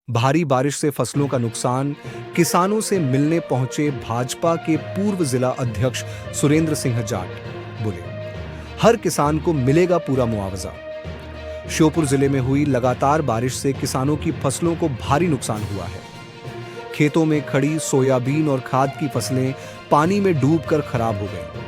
भारी बारिश से फसलों का नुकसान, किसानों से मिलने पहुंचे भाजपा के पूर्व जिला अध्यक्ष सुरेंद्र सिंह जाट बोले, हर किसान को मिलेगा पूरा मुआवजा। श्योपुर जिले में हुई लगातार बारिश से किसानों की फसलों को भारी नुकसान हुआ है। खेतों में खड़ी सोयाबीन और खाद की फसलें पानी में डूबकर खराब हो गईं।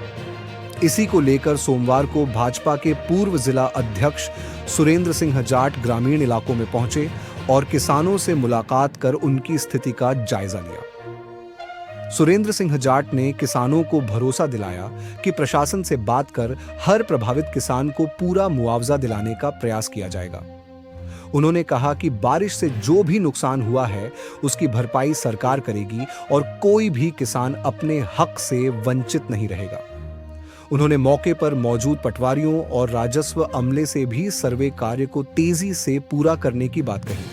इसी को लेकर सोमवार को भाजपा के पूर्व जिला अध्यक्ष सुरेंद्र सिंह जाट ग्रामीण इलाकों में पहुंचे और किसानों से मुलाकात कर उनकी स्थिति का जायजा लिया। सुरेंद्र सिंह जाट ने किसानों को भरोसा दिलाया कि प्रशासन से बात कर हर प्रभावित किसान को पूरा मुआवजा दिलाने का प्रयास किया जाएगा। उन्होंने कहा कि बारिश से जो भी नुकसान हुआ है उसकी भरपाई सरकार करेगी और कोई भी किसान अपने हक से वंचित नहीं रहेगा। उन्होंने मौके पर मौजूद पटवारियों और राजस्व अमले से भी सर्वे कार्य को तेजी से पूरा करने की बात कही,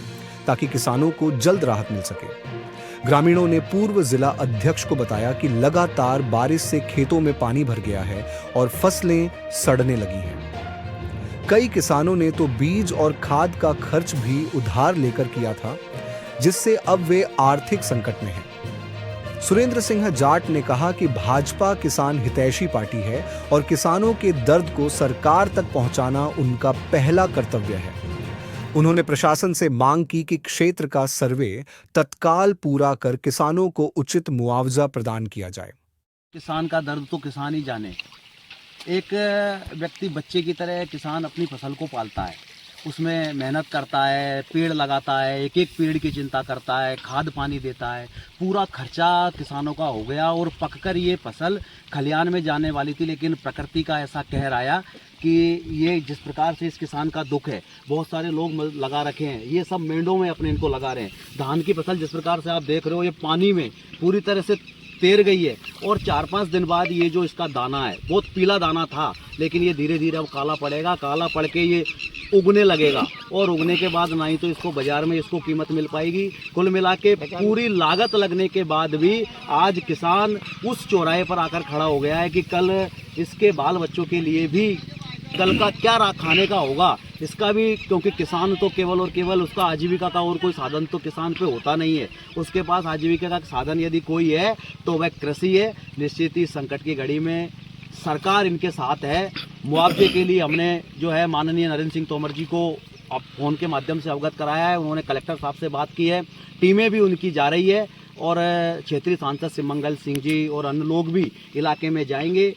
ताकि किसानों को जल्द राहत मिल सके। ग्रामीणों ने पूर्व जिला अध्यक्ष को बताया कि लगातार बारिश से खेतों में पानी भर गया है और फसलें सड़ने लगी हैं। कई किसानों ने तो बीज और खाद का खर्च भी उधार लेकर किया था, जिससे अब वे आर्थिक संकट में हैं। सुरेंद्र सिंह जाट ने कहा कि भाजपा किसान हितैषी पार्टी है और किसानों के दर्द को सरकार तक पहुंचाना उनका पहला कर्तव्य है। उन्होंने प्रशासन से मांग की कि क्षेत्र का सर्वे तत्काल पूरा कर किसानों को उचित मुआवजा प्रदान किया जाए। किसान का दर्द तो किसान ही जाने। एक व्यक्ति बच्चे की तरह किसान अपनी फसल को पालता है, उसमें मेहनत करता है, पेड़ लगाता है, एक एक पेड़ की चिंता करता है, खाद पानी देता है, पूरा खर्चा किसानों का हो गया और पककर ये फसल खलिहान में जाने वाली थी। लेकिन प्रकृति का ऐसा कहर आया कि ये जिस प्रकार से इस किसान का दुख है, बहुत सारे लोग लगा रखे हैं, ये सब मेंढों में अपने इनको लगा रहे हैं। धान की फसल जिस प्रकार से आप देख रहे हो, ये पानी में पूरी तरह से तैर गई है और 4-5 दिन बाद ये जो इसका दाना है, बहुत पीला दाना था, लेकिन ये धीरे धीरे अब काला पड़ेगा। काला पड़ के ये उगने लगेगा और उगने के बाद ना ही तो इसको बाजार में इसको कीमत मिल पाएगी। कुल मिला के पूरी लागत लगने के बाद भी आज किसान उस चौराहे पर आकर खड़ा हो गया है कि कल इसके बाल बच्चों के लिए भी कल का क्या खाने का होगा इसका भी, क्योंकि किसान तो केवल और केवल उसका आजीविका का और कोई साधन तो किसान पे होता नहीं है। उसके पास आजीविका का साधन यदि कोई है तो वह कृषि है। निश्चित ही संकट की घड़ी में सरकार इनके साथ है। मुआवजे के लिए हमने जो है माननीय नरेंद्र सिंह तोमर जी को अब फोन के माध्यम से अवगत कराया है। उन्होंने कलेक्टर साहब से बात की है, टीमें भी उनकी जा रही है और क्षेत्रीय सांसद सिमंगल सिंह जी और अन्य लोग भी इलाके में जाएंगे।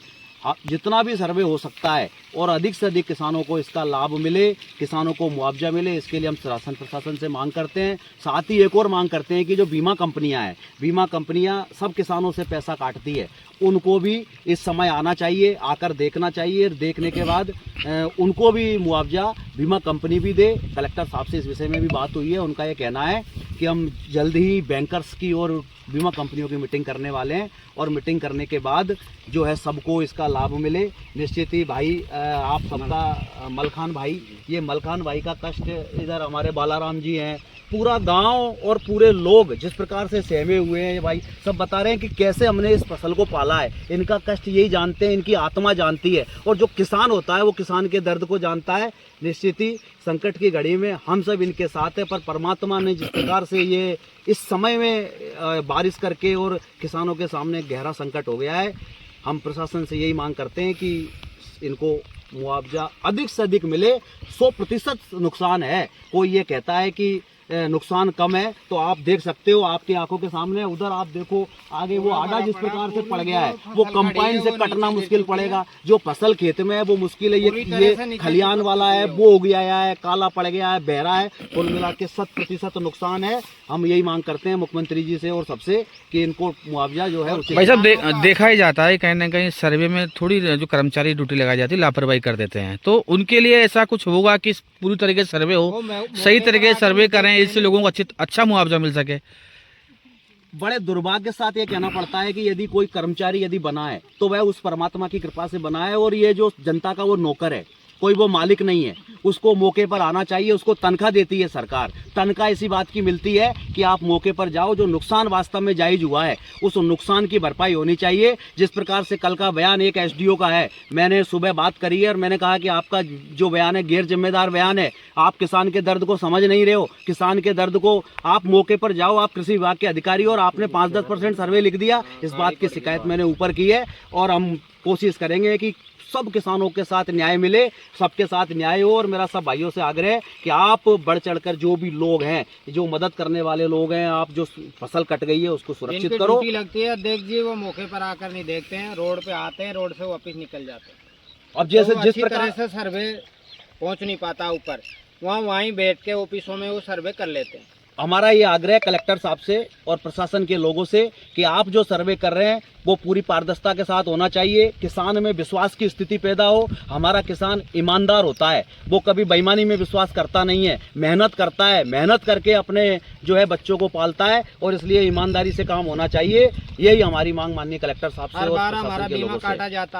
जितना भी सर्वे हो सकता है और अधिक से अधिक किसानों को इसका लाभ मिले, किसानों को मुआवजा मिले, इसके लिए हम शासन प्रशासन से मांग करते हैं। साथ ही एक और मांग करते हैं कि जो बीमा कंपनियां हैं, बीमा कंपनियां सब किसानों से पैसा काटती है, उनको भी इस समय आना चाहिए, आकर देखना चाहिए। देखने के बाद उनको भी मुआवजा बीमा कंपनी भी दे। कलेक्टर साहब से इस विषय में भी बात हुई है। उनका ये कहना है कि हम जल्द ही बैंकर्स की और बीमा कंपनियों की मीटिंग करने वाले हैं और मीटिंग करने के बाद जो है सबको इसका लाभ मिले। निश्चित ही भाई आप सबका मलखान भाई, ये मलखान भाई का कष्ट, इधर हमारे बालाराम जी हैं, पूरा गांव और पूरे लोग जिस प्रकार से सहमे हुए हैं, ये भाई सब बता रहे हैं कि कैसे हमने इस फसल को पाला है। इनका कष्ट यही जानते हैं, इनकी आत्मा जानती है और जो किसान होता है वो किसान के दर्द को जानता है। निश्चित ही संकट की घड़ी में हम सब इनके साथ हैं, पर परमात्मा ने जिस प्रकार से ये इस समय में बारिश करके और किसानों के सामने गहरा संकट हो गया है, हम प्रशासन से यही मांग करते हैं कि इनको मुआवजा अधिक से अधिक मिले। 100% नुकसान है। कोई ये कहता है कि नुकसान कम है, तो आप देख सकते हो आपकी आंखों के सामने, उधर आप देखो आगे वो आड़ा जिस प्रकार से पड़ गया है, वो कंपाइन से कटना मुश्किल पड़ेगा। जो फसल खेत में है वो मुश्किल है। ये खलिहान वाला है, वो हो गया है, काला पड़ गया है, बहरा है। कुल मिला के 100% नुकसान है। हम यही मांग करते हैं मुख्यमंत्री जी से और सबसे कि इनको मुआवजा जो है भाई साहब देखा ही जाता है कहीं ना कहीं सर्वे में थोड़ी जो कर्मचारी ड्यूटी लगाई जाती है लापरवाही कर देते हैं, तो उनके लिए ऐसा कुछ होगा कि पूरी तरीके से सर्वे हो, सही तरीके से सर्वे करें, इससे लोगों को अच्छा मुआवजा मिल सके। बड़े दुर्भाग्य के साथ ये कहना पड़ता है कि यदि कोई कर्मचारी यदि बना है तो वह उस परमात्मा की कृपा से बना है और ये जो जनता का वो नौकर है, कोई वो मालिक नहीं है, उसको मौके पर आना चाहिए। उसको तनख्वाह देती है सरकार, तनख्वाह इसी बात की मिलती है कि आप मौके पर जाओ, जो नुकसान वास्तव में जायज हुआ है उस नुकसान की भरपाई होनी चाहिए। जिस प्रकार से कल का बयान एक एसडीओ का है, मैंने सुबह बात करी है और मैंने कहा कि आपका जो बयान है गैर जिम्मेदार बयान है, आप किसान के दर्द को समझ नहीं रहे हो। किसान के दर्द को आप मौके पर जाओ, आप कृषि विभाग के अधिकारी हो, और आपने 5-10% सर्वे लिख दिया। इस बात की शिकायत मैंने ऊपर की है और हम कोशिश करेंगे कि सब किसानों के साथ न्याय मिले, सबके साथ न्याय हो। और मेरा सब भाइयों से आग्रह है कि आप बढ़ चढ़कर जो भी लोग हैं, जो मदद करने वाले लोग हैं, आप जो फसल कट गई है उसको सुरक्षित करो। ड्यूटी लगती है, देखिए वो मौके पर आकर नहीं देखते हैं, रोड पे आते हैं, रोड से वापस निकल जाते हैं। अब जैसे तो जिस अच्छी प्रकार तरह से सर्वे पहुंच नहीं पाता ऊपर, वहीं बैठ के ऑफिसों में वो सर्वे कर लेते हैं। हमारा ये आग्रह कलेक्टर साहब से और प्रशासन के लोगों से कि आप जो सर्वे कर रहे हैं वो पूरी पारदर्शिता के साथ होना चाहिए। किसान में विश्वास की स्थिति पैदा हो। हमारा किसान ईमानदार होता है, वो कभी बेईमानी में विश्वास करता नहीं है, मेहनत करता है, मेहनत करके अपने जो है बच्चों को पालता है, और इसलिए ईमानदारी से काम होना चाहिए। यही हमारी मांग माननीय कलेक्टर साहब से हर और बार प्रशासन हमारा के बीमा लोगों से। काटा जाता